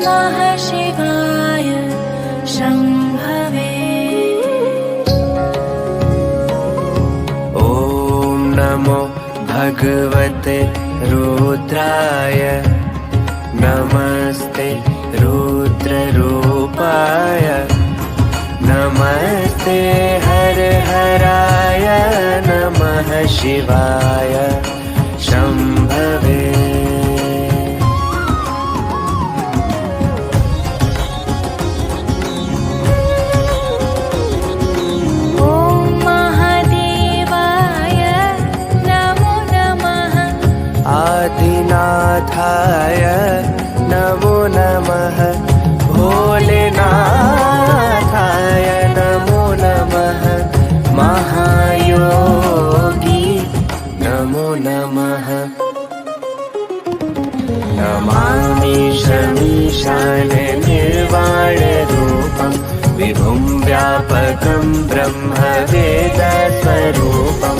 नमः शिवाय शम्भवे। ॐ नमो भगवते रुद्राय नमस्ते रुद्ररूपाय नमस्ते हर हराय नमः शिवाय शम्भवे। ॐ महादेवाय नमो नमः। आदिनाथाय नमो नमः। भोलेनाथाय नमो नमः। महायोगी नमो नमः। नमामि शमीशान निर्वाणरूपं विभुं व्यापकं ब्रह्मवेदस्वरूपं